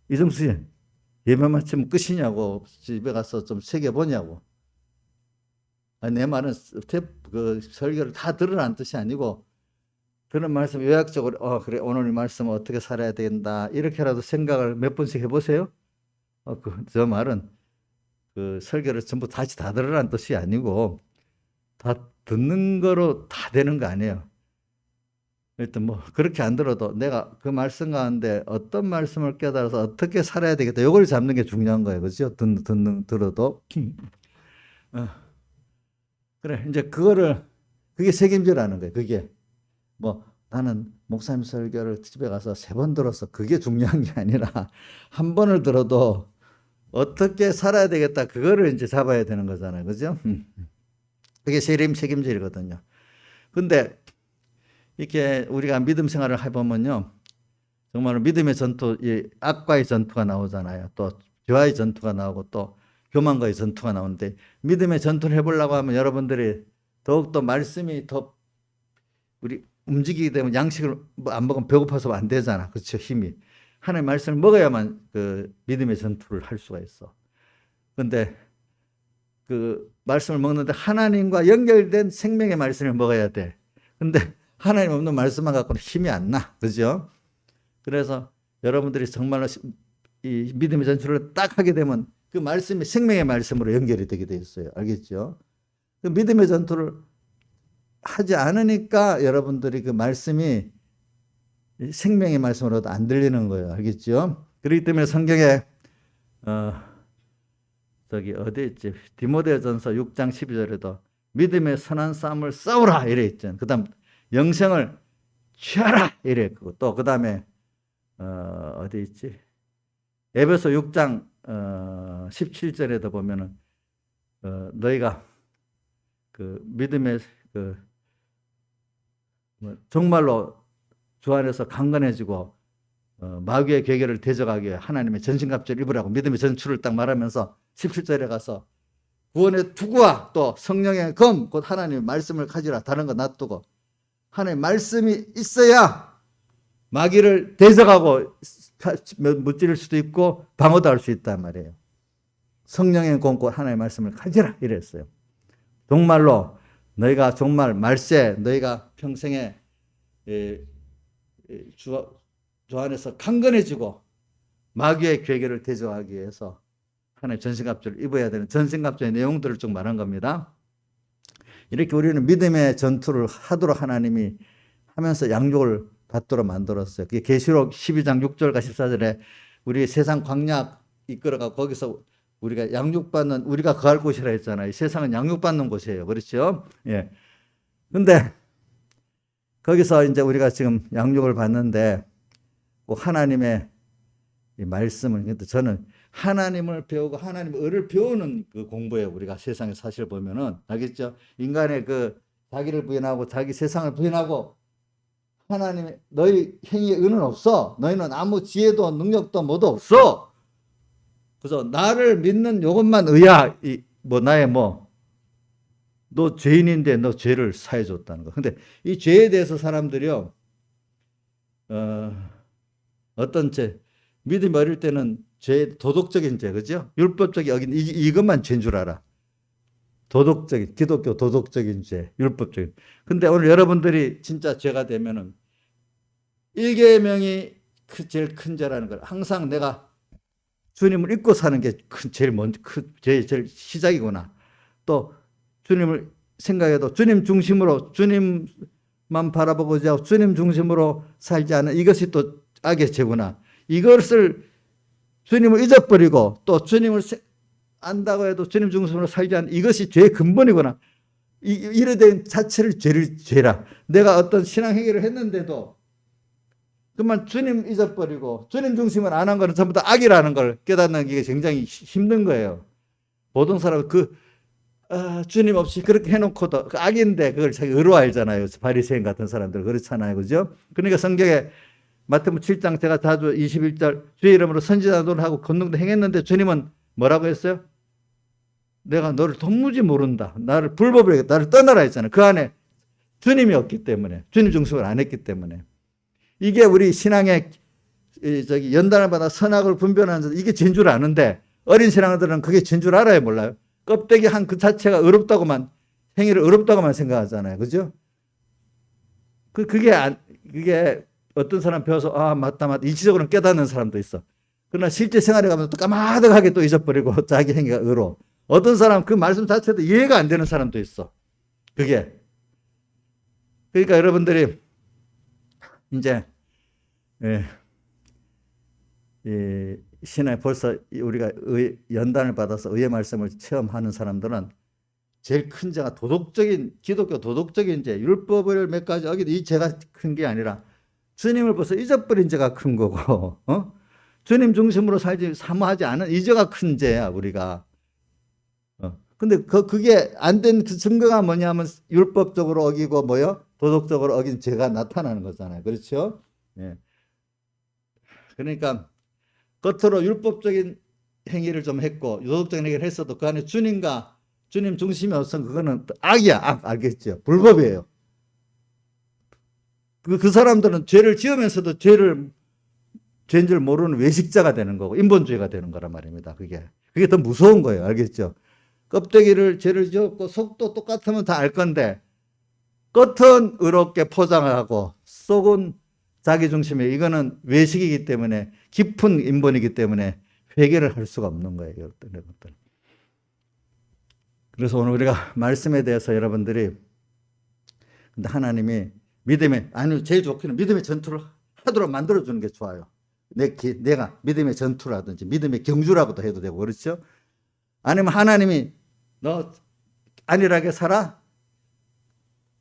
이정수 씨 예배 마치면 끝이냐고 집에 가서 좀 새겨보냐고. 내 말은 그 설교를 다 들으라는 뜻이 아니고 그런 말씀 요약적으로 그래 오늘 이 말씀 어떻게 살아야 된다 이렇게라도 생각을 몇 번씩 해보세요. 저 말은 그 설교를 전부 다시 다 들으라는 뜻이 아니고 다 듣는 거로 다 되는 거 아니에요. 일단 뭐 그렇게 안 들어도 내가 그 말씀 가운데 어떤 말씀을 깨달아서 어떻게 살아야 되겠다 이걸 잡는 게 중요한 거예요. 그죠? 들어도 그래 이제 그게 책임지라는 거예요. 그게 뭐 나는 목사님 설교를 집에 가서 3번 들어서 그게 중요한 게 아니라 한 번을 들어도 어떻게 살아야 되겠다 그거를 이제 잡아야 되는 거잖아요. 그죠? 그게 책임질이거든요. 근데 이렇게 우리가 믿음 생활을 해보면요. 정말 믿음의 전투, 악과의 전투가 나오잖아요. 또 죄와의 전투가 나오고 또 교만과의 전투가 나오는데 믿음의 전투를 해보려고 하면 여러분들이 더욱더 말씀이 더 우리 움직이게 되면 양식을 안 먹으면 배고파서 안 되잖아. 그렇죠? 힘이. 하나님의 말씀을 먹어야만 그 믿음의 전투를 할 수가 있어. 근데 그 말씀을 먹는데 하나님과 연결된 생명의 말씀을 먹어야 돼. 근데 하나님 없는 말씀만 갖고는 힘이 안 나. 그죠? 그래서 여러분들이 정말로 이 믿음의 전투를 딱 하게 되면 그 말씀이 생명의 말씀으로 연결이 되게 돼 있어요. 알겠죠? 그 믿음의 전투를 하지 않으니까 여러분들이 그 말씀이 생명의 말씀으로도 안 들리는 거예요. 알겠죠? 그렇기 때문에 성경에 어디 있지? 디모데전서 6장 12절에도 믿음의 선한 싸움을 싸우라 이래 있잖아요. 그다음 영생을 취하라 이래 있고 또 그다음에 어디 있지? 에베소 6장 17절에도 보면은 너희가 그 믿음의 정말로 주 안에서 강건해지고 마귀의 계계를 대적하기 위해 하나님의 전신갑주를 입으라고 믿음의 전투를 딱 말하면서 17절에 가서 구원의 투구와 또 성령의 검 곧 하나님의 말씀을 가지라. 다른 거 놔두고 하나님의 말씀이 있어야 마귀를 대적하고 무찌를 수도 있고 방어도 할 수 있단 말이에요. 성령의 공고 하나님의 말씀을 가지라 이랬어요. 정말로 너희가 정말 말세 너희가 평생에 주 안에서 강건해지고 마귀의 괴계를 대적하기 위해서 하나님 전신갑주를 입어야 되는 전신갑주의 내용들을 쭉 말한 겁니다. 이렇게 우리는 믿음의 전투를 하도록 하나님이 하면서 양육을 받도록 만들었어요. 그게 계시록 12장 6절과 14절에 우리 세상 광야 이끌어가 거기서 우리가 양육받는 우리가 거할 곳이라 했잖아요. 세상은 양육받는 곳이에요. 그렇죠? 예. 근데 거기서 이제 우리가 지금 양육을 받는데 꼭 하나님의 이 말씀을 저는 하나님을 배우고 하나님의 의를 배우는 그 공부예요. 우리가 세상에 사실 보면은 알겠죠? 인간의 그 자기를 부인하고 자기 세상을 부인하고 하나님의 너희 행위에 의는 없어. 너희는 아무 지혜도 능력도 뭐도 없어. 그래서 나를 믿는 요것만 의야. 나의 너 죄인인데 너 죄를 사해 줬다는 거. 근데 이 죄에 대해서 사람들이요. 어떤 죄 믿음이 어릴 때는 죄, 도덕적인 죄, 그죠? 율법적인 어긴 이것만 죄인 줄 알아. 도덕적인, 기독교 도덕적인 죄, 율법적인. 근데 오늘 여러분들이 진짜 죄가 되면은 1계명이 제일 큰 죄라는 걸 항상 내가 주님을 잊고 사는 게 제일 먼저, 제일 시작이구나. 또 주님을 생각해도 주님 중심으로, 주님만 바라보고 주님 중심으로 살지 않은 이것이 또 악의 죄구나. 이것을 주님을 잊어버리고 또 주님을 안다고 해도 주님 중심으로 살지 않는 이것이 죄의 근본이구나. 이래 된 자체를 죄라. 내가 어떤 신앙 행위를 했는데도 그만 주님 잊어버리고 주님 중심을 안 한 거는 전부 다 악이라는 걸 깨닫는 게 굉장히 힘든 거예요. 모든 사람은 주님 없이 그렇게 해놓고도 그 악인데 그걸 자기 의로 알잖아요. 바리새인 같은 사람들 그렇잖아요. 그죠? 그러니까 성경에 마태복음 7장 제가 자주 21절 주의 이름으로 선지자도 하고 권능도 행했는데 주님은 뭐라고 했어요? 내가 너를 도무지 모른다. 나를 불법을 나를 떠나라 했잖아요. 그 안에 주님이 없기 때문에 주님 중심을 안 했기 때문에 이게 우리 신앙의 연단을 받아 선악을 분별하는 이게 죄인 줄 아는데 어린 신앙들은 그게 죄인 줄 알아요 몰라요? 껍데기 한 그 자체가 의롭다고만 행위를 의롭다고만 생각하잖아요. 그죠? 그게 어떤 사람 배워서 맞다 일시적으로는 깨닫는 사람도 있어. 그러나 실제 생활에 가면 또 까마득하게 또 잊어버리고 자기 행위가 의로. 어떤 사람 그 말씀 자체도 이해가 안 되는 사람도 있어. 그게. 그러니까 여러분들이 이제 신앙에 벌써 우리가 연단을 받아서 의의 말씀을 체험하는 사람들은 제일 큰 죄가 기독교 도덕적인 죄, 율법을 몇 가지 어기도 이 죄가 큰 게 아니라 주님을 벌써 잊어버린 죄가 큰 거고, 주님 중심으로 살지 사모하지 않은 이 죄가 큰 죄야, 우리가. 근데 그게 안 된 그 증거가 뭐냐면 율법적으로 어기고 도덕적으로 어긴 죄가 나타나는 거잖아요. 그렇죠? 예. 그러니까 겉으로 율법적인 행위를 좀 했고 도덕적인 행위를 했어도 그 안에 주님과 주님 중심이 없으면 그거는 악이야. 악 알겠죠? 불법이에요. 그 사람들은 죄를 지으면서도 죄인 줄 모르는 외식자가 되는 거고 인본주의가 되는 거란 말입니다. 그게 더 무서운 거예요. 알겠죠? 껍데기를 죄를 지었고 속도 똑같으면 다 알 건데 겉은 의롭게 포장하고 속은 자기 중심에 이거는 외식이기 때문에 깊은 인본이기 때문에 회개를 할 수가 없는 거예요. 이것들. 그래서 오늘 우리가 말씀에 대해서 여러분들이 근데 하나님이 제일 좋기는 믿음의 전투를 하도록 만들어주는 게 좋아요. 내가 믿음의 전투라든지 믿음의 경주라고도 해도 되고 그렇죠? 아니면 하나님이 너 안일하게 살아?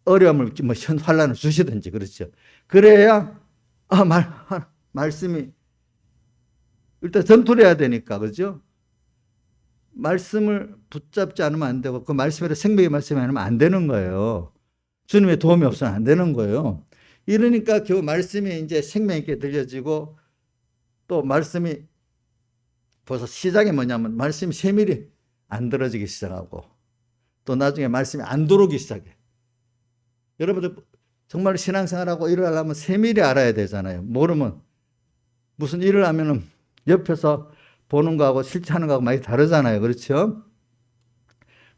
어려움을 환난을 주시든지 그렇죠? 그래야 말씀이 일단 전투를 해야 되니까 그렇죠? 말씀을 붙잡지 않으면 안 되고 그 말씀에 생명의 말씀이 아니면 안 되는 거예요. 주님의 도움이 없으면 안 되는 거예요. 이러니까 겨우 말씀이 이제 생명 있게 들려지고 또 말씀이 벌써 시작이 뭐냐면 말씀이 세밀히 안 들어지기 시작하고 또 나중에 말씀이 안 들어오기 시작해. 여러분들 정말 신앙생활하고 일을 하려면 세밀히 알아야 되잖아요. 모르면 무슨 일을 하면은 옆에서 보는 거하고 실제 하는 거하고 많이 다르잖아요. 그렇죠?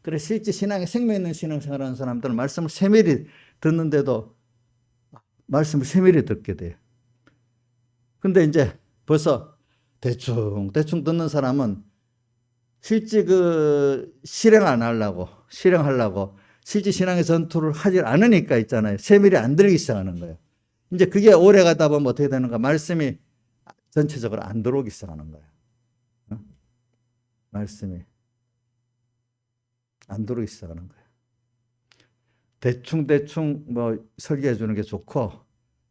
그래 실제 신앙에 생명 있는 신앙생활하는 사람들은 말씀을 세밀히 듣는데도 말씀을 세밀히 듣게 돼요. 근데 이제 벌써 대충 듣는 사람은 실제 실행하려고 실제 신앙의 전투를 하질 않으니까 있잖아요. 세밀히 안 들기 시작하는 거예요. 이제 그게 오래 가다 보면 어떻게 되는가? 말씀이 전체적으로 안 들어오기 시작하는 거예요. 말씀이 안 들어오기 시작하는 거예요. 대충 뭐 설계해 주는 게 좋고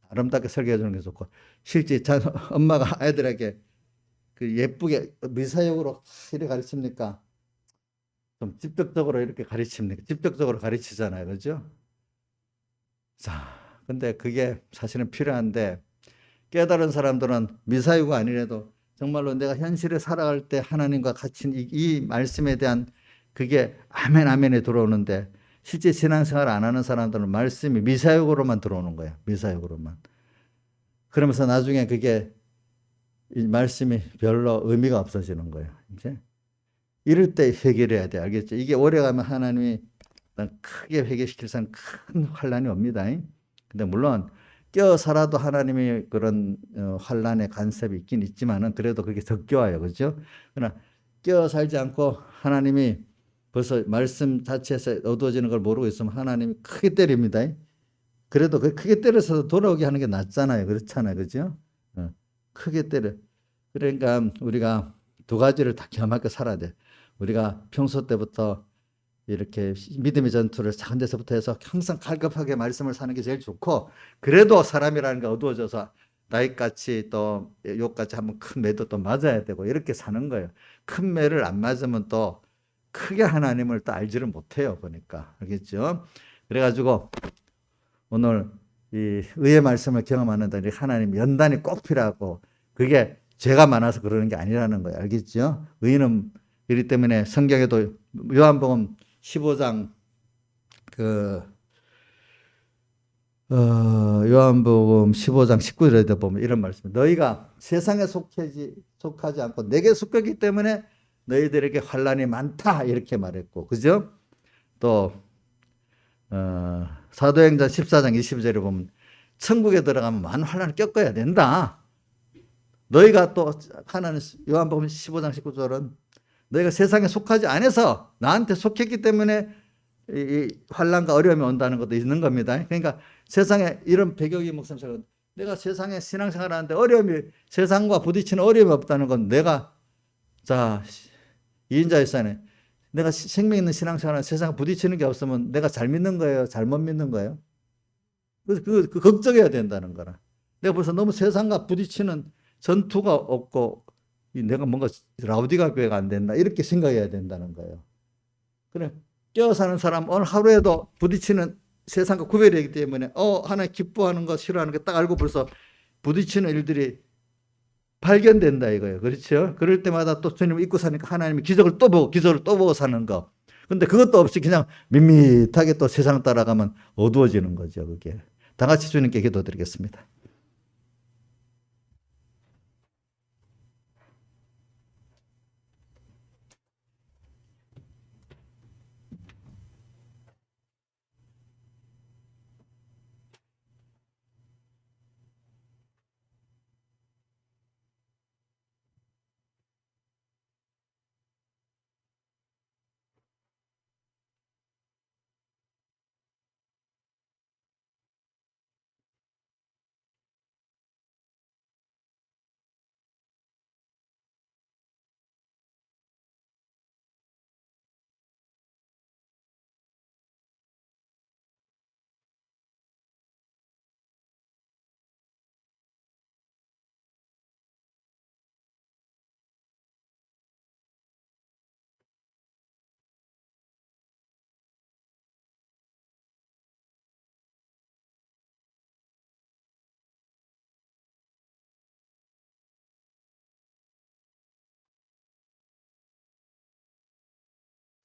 아름답게 설계해 주는 게 좋고 실제 엄마가 아이들에게 그 예쁘게 미사역으로 이렇게 가르칩니까? 좀 직접적으로 이렇게 가르칩니까? 직접적으로 가르치잖아요. 그죠? 자, 근데 그게 사실은 필요한데 깨달은 사람들은 미사유가 아니라도 정말로 내가 현실에 살아갈 때 하나님과 같이 이 말씀에 대한 그게 아멘 아멘에 들어오는데 실제 신앙생활 안 하는 사람들은 말씀이 미사역으로만 들어오는 거예요. 미사역으로만. 그러면서 나중에 그게 이 말씀이 별로 의미가 없어지는 거예요. 이제 이럴 때 해결해야 돼. 알겠죠? 이게 오래가면 하나님이 크게 회개시킬 사람 큰 환란이 옵니다. 근데 물론 껴 살아도 하나님이 그런 환란의 간섭이 있긴 있지만은 그래도 그게 적겨와요. 그죠? 그러나 껴 살지 않고 하나님이 벌써 말씀 자체에서 어두워지는 걸 모르고 있으면 하나님이 크게 때립니다. 그래도 그 크게 때려서 돌아오게 하는 게 낫잖아요. 그렇잖아요. 그죠? 크게 때려. 그러니까 우리가 두 가지를 다 기가 막혀 살아야 돼. 우리가 평소 때부터 이렇게 믿음의 전투를 작은 데서부터 해서 항상 갈급하게 말씀을 사는 게 제일 좋고 그래도 사람이라는 게 어두워져서 나이같이 또 욕같이 한번 큰 매도 또 맞아야 되고 이렇게 사는 거예요. 큰 매를 안 맞으면 또 크게 하나님을 또 알지를 못해요. 보니까 알겠죠? 그래가지고 오늘 이 의의 말씀을 경험하는데 하나님 연단이 꼭 필요하고 그게 죄가 많아서 그러는 게 아니라는 거예요. 알겠죠? 의인은 그렇기 때문에 성경에도 요한복음 15장 그 요한복음 15장 19절에 보면 이런 말씀. 너희가 세상에 속하지 않고 내게 속하기 때문에 너희들에게 환란이 많다 이렇게 말했고, 그죠? 또 사도행전 14장 20절에 보면 천국에 들어가면 많은 환란을 겪어야 된다. 너희가 또 하나는 요한복음 15장 19절은 너희가 세상에 속하지 않아서 나한테 속했기 때문에 이 환란과 어려움이 온다는 것도 있는 겁니다. 그러니까 세상에 이런 배경이 목사님처럼 내가 세상에 신앙생활 하는데 어려움이 세상과 부딪히는 어려움이 없다는 건 내가 자 2인자일산에 내가 생명 있는 신앙생활 세상 부딪히는 게 없으면 내가 잘 믿는 거예요? 잘못 믿는 거예요? 그래서 그 걱정해야 된다는 거라. 내가 벌써 너무 세상과 부딪히는 전투가 없고 내가 뭔가 라우디가 교회가 안 된다 이렇게 생각해야 된다는 거예요. 그래 깨어 사는 사람 오늘 하루에도 부딪히는 세상과 구별되기 때문에 하나님 기뻐하는 거 싫어하는 거 딱 알고 벌써 부딪히는 일들이 발견된다 이거예요. 그렇죠? 그럴 때마다 또 주님을 잊고 사니까 하나님이 기적을 또 보고 사는 거. 근데 그것도 없이 그냥 밋밋하게 또 세상 따라가면 어두워지는 거죠. 그게. 다 같이 주님께 기도드리겠습니다.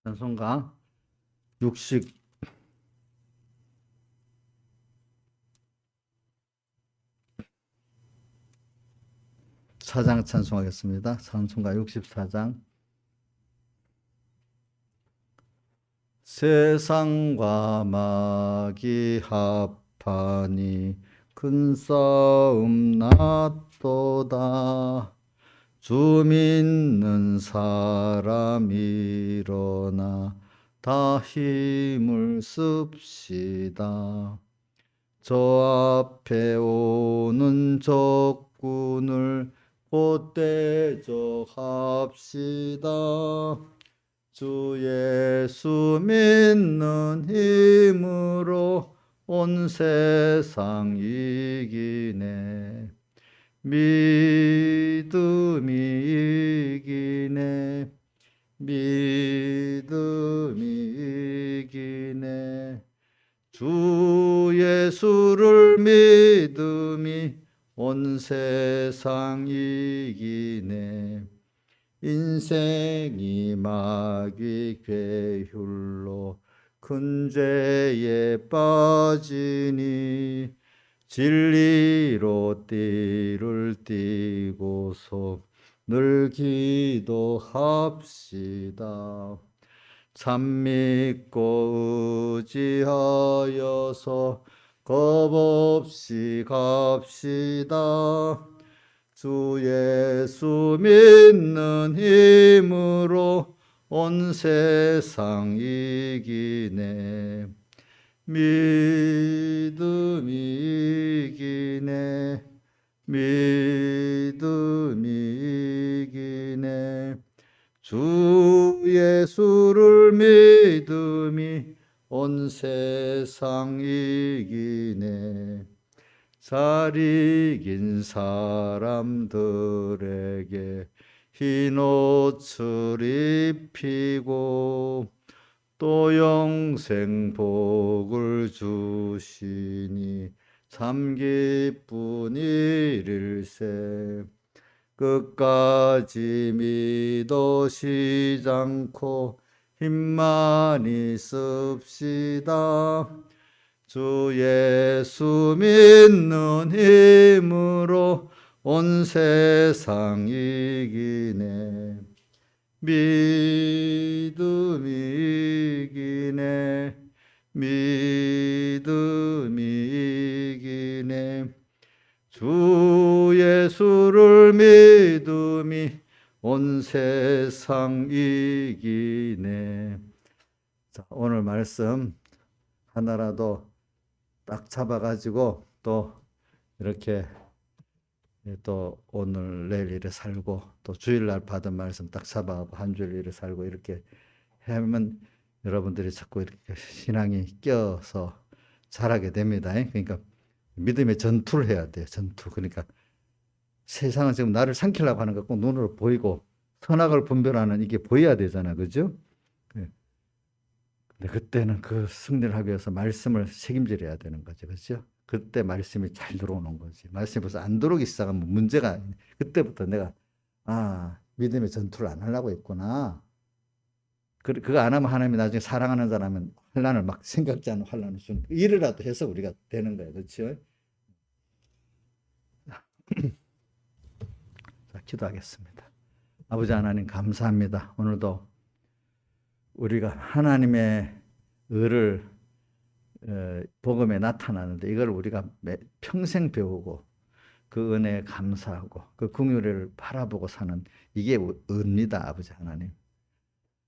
찬송가 60 네. 64장 찬송하겠습니다. 찬송가 64장. 세상과 마귀 합하니 큰 싸움 났도다. 주 믿는 사람 일어나 다 힘을 씁시다. 저 앞에 오는 적군을 곧 대적합시다. 주 예수 믿는 힘으로 온 세상 이기네. 믿음이 이기네. 믿음이 이기네. 주 예수를 믿음이 온 세상 이기네. 인생이 마귀 괴휼로 큰 죄에 빠지니 진리로 띠를 띠고서 늘 기도합시다. 참 믿고 의지하여서 겁없이 갑시다. 주 예수 믿는 힘으로 온 세상 이기네. 믿음이 이기네. 믿음이 이기네. 주 예수를 믿음이 온 세상 이기네. 잘 이긴 사람들에게 흰 옷을 입히고 또 영생 복을 주시니 참 기쁜 일일세. 끝까지 믿으시지 않고 힘많이 씁시다. 주 예수 믿는 힘으로 온 세상 이기네. 믿음이 이기네. 믿음이 이기네. 주 예수를 믿음이 온 세상 이기네. 자, 오늘 말씀 하나라도 딱 잡아가지고 또 이렇게 또 오늘 내일 일에 살고 또 주일날 받은 말씀 딱 잡아가고 한 주일 일에 살고 이렇게 하면 여러분들이 자꾸 이렇게 신앙이 껴서 자라게 됩니다. 그러니까 믿음의 전투를 해야 돼요. 전투. 그러니까 세상은 지금 나를 삼키려고 하는 거 꼭 눈으로 보이고 선악을 분별하는 이게 보여야 되잖아. 그죠? 근데 그때는 그 승리를 하기 위해서 말씀을 책임져야 되는 거죠. 그렇죠? 그때 말씀이 잘 들어오는 거지. 말씀이 벌써 안 들어오기 시작하면 문제가 그때부터 내가 믿음의 전투를 안 하려고 했구나. 그거 안 하면 하나님이 나중에 사랑하는 사람은 환난을 막 생각지 않은 환난을 주는 일이라도 해서 우리가 되는 거예요. 그렇죠? 자, 기도하겠습니다. 아버지 하나님 감사합니다. 오늘도 우리가 하나님의 의를 복음에 나타나는데 이걸 우리가 평생 배우고 그 은혜에 감사하고 그 긍휼을 바라보고 사는 이게 의입니다. 아버지 하나님.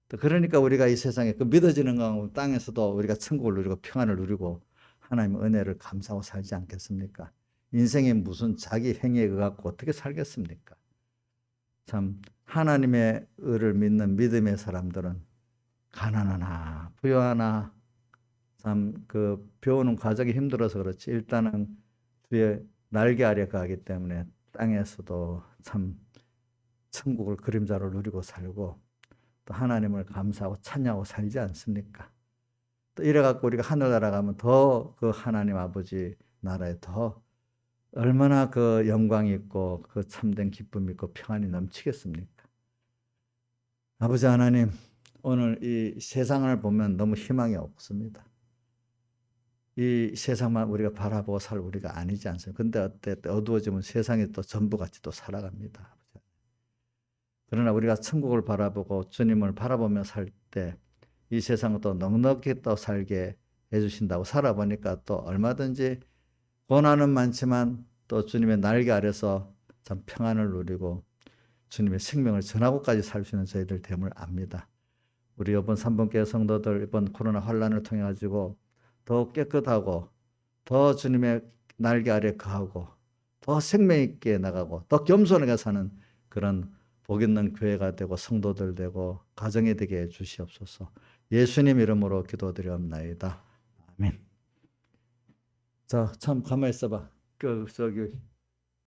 또 그러니까 우리가 이 세상에 그 믿어지는 가운데 땅에서도 우리가 천국을 누리고 평안을 누리고 하나님의 은혜를 감사하고 살지 않겠습니까? 인생이 무슨 자기 행위에 의갖고 어떻게 살겠습니까? 참 하나님의 의를 믿는 믿음의 사람들은 가난하나 부유하나 참 그 배우는 과정이 힘들어서 그렇지 일단은 주의 날개 아래 가기 때문에 땅에서도 참 천국을 그림자로 누리고 살고 또 하나님을 감사하고 찬양하고 살지 않습니까? 또 이래갖고 우리가 하늘나라 가면 더 그 하나님 아버지 나라에 더 얼마나 그 영광이 있고 그 참된 기쁨이 있고 평안이 넘치겠습니까? 아버지 하나님 오늘 이 세상을 보면 너무 희망이 없습니다. 이 세상만 우리가 바라보고 살 우리가 아니지 않습니까? 근데 어때? 어두워지면 세상이 또 전부같이 또 살아갑니다. 그러나 우리가 천국을 바라보고 주님을 바라보며 살 때 이 세상을 또 넉넉히 또 살게 해주신다고 살아보니까 또 얼마든지 고난은 많지만 또 주님의 날개 아래서 참 평안을 누리고 주님의 생명을 전하고까지 살 수 있는 저희들 됨을 압니다. 우리 이번 3번교회 성도들 이번 코로나 환란을 통해 가지고 더 깨끗하고 더 주님의 날개 아래 거하고 더 생명 있게 나가고 더 겸손하게 사는 그런 복 있는 교회가 되고 성도들 되고 가정이 되게 해 주시옵소서. 예수님 이름으로 기도드리옵나이다. 아멘. 자, 참 가만히 있어봐. 저기